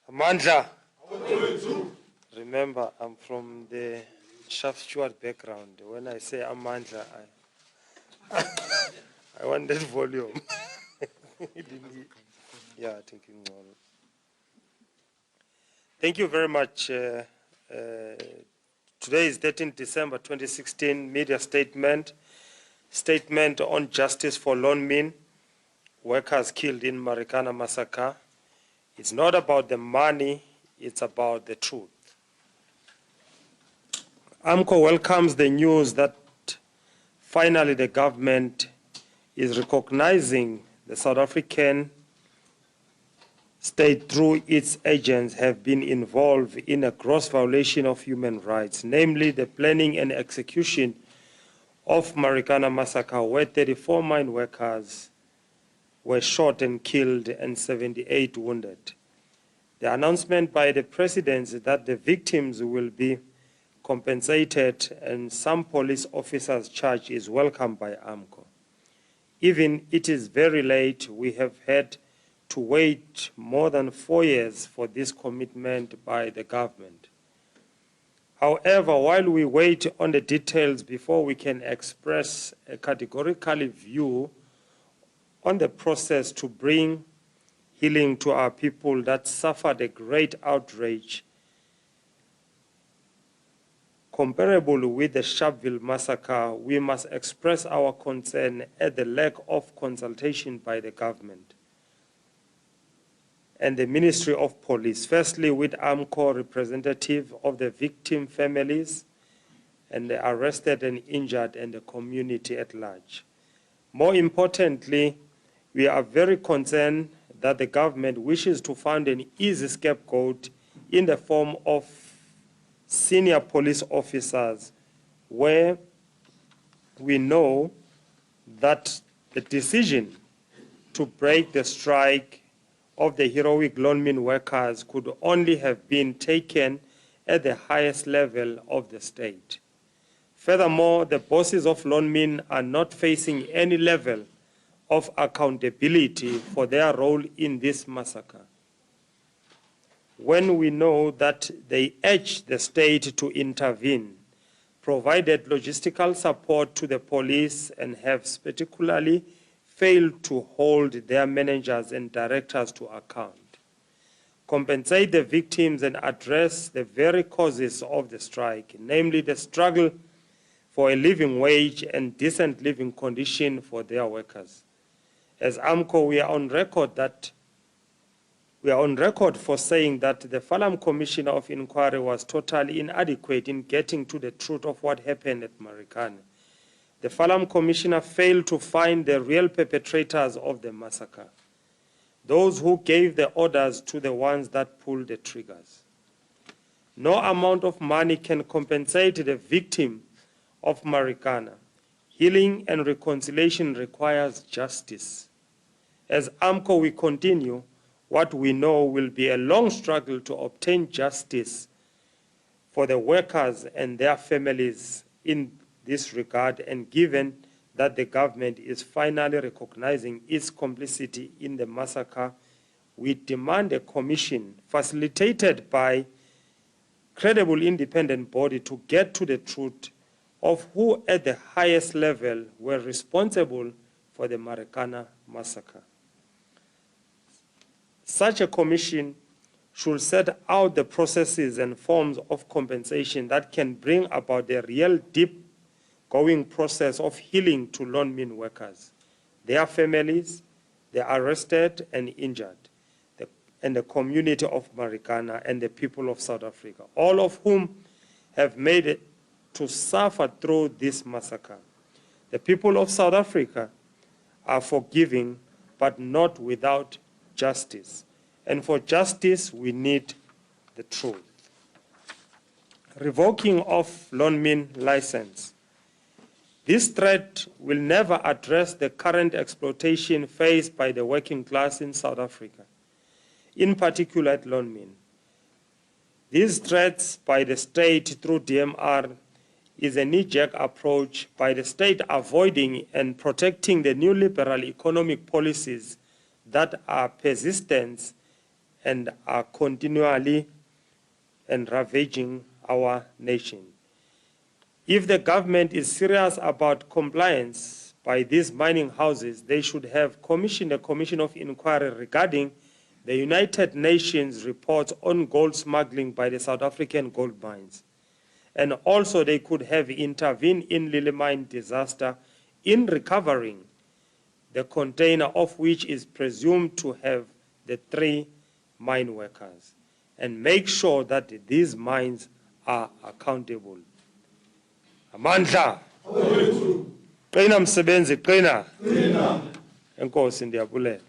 Amandla. Remember, I'm from the Shaft Stewart background. When I say Amandla, I want that volume. Yeah, thinking more. Thank you very much. Today is 13th December 2016, media statement on justice for Lonmin, workers killed in Marikana massacre. It's not about the money, it's about the truth. AMCU welcomes the news that finally the government is recognizing the South African state through its agents have been involved in a gross violation of human rights, namely the planning and execution of Marikana massacre, where 34 mine workers were shot and killed and 78 wounded. The announcement by the presidency that the victims will be compensated and some police officers charged is welcomed by AMCU. Even it is very late, we have had to wait more than 4 years for this commitment by the government. However, while we wait on the details before we can express a categorical view on the process to bring healing to our people that suffered a great outrage comparable with the Sharpeville massacre, we must express our concern at the lack of consultation by the government and the Ministry of Police, firstly with AMCU representative of the victim families and the arrested and injured and the community at large. More importantly, we are very concerned that the government wishes to find an easy scapegoat in the form of senior police officers, where we know that the decision to break the strike of the heroic Lonmin workers could only have been taken at the highest level of the state. Furthermore, the bosses of Lonmin are not facing any level of accountability for their role in this massacre, when we know that they urged the state to intervene, provided logistical support to the police, and have particularly failed to hold their managers and directors to account, compensate the victims and address the very causes of the strike, namely the struggle for a living wage and decent living condition for their workers. As AMCU, we are on record for saying that the Farlam Commission of Inquiry was totally inadequate in getting to the truth of what happened at Marikana. The Farlam Commissioner failed to find the real perpetrators of the massacre, those who gave the orders to the ones that pulled the triggers. No amount of money can compensate the victim of Marikana. Healing and reconciliation requires justice. As AMCU, we continue what we know will be a long struggle to obtain justice for the workers and their families in this regard, and given that the government is finally recognizing its complicity in the massacre, we demand a commission facilitated by credible independent body to get to the truth of who at the highest level were responsible for the Marikana massacre. Such a commission should set out the processes and forms of compensation that can bring about the real deep-going process of healing to Lonmin workers, their families, the arrested and injured, and the community of Marikana and the people of South Africa, all of whom have made it to suffer through this massacre. The people of South Africa are forgiving, but not without justice. And for justice, we need the truth. Revoking of Lonmin license. This threat will never address the current exploitation faced by the working class in South Africa, in particular at Lonmin. These threats by the state through DMR is a knee-jerk approach by the state avoiding and protecting the neoliberal economic policies that are persistent and are continually and ravaging our nation. If the government is serious about compliance by these mining houses, they should have commissioned a commission of inquiry regarding the United Nations report on gold smuggling by the South African gold mines. And also they could have intervened in Lily Mine disaster in recovering the container of which is presumed to have the 3 mine workers, and make sure that these mines are accountable. Amandla. Qina msebenzi, qina. Enkosi ndiyabulela.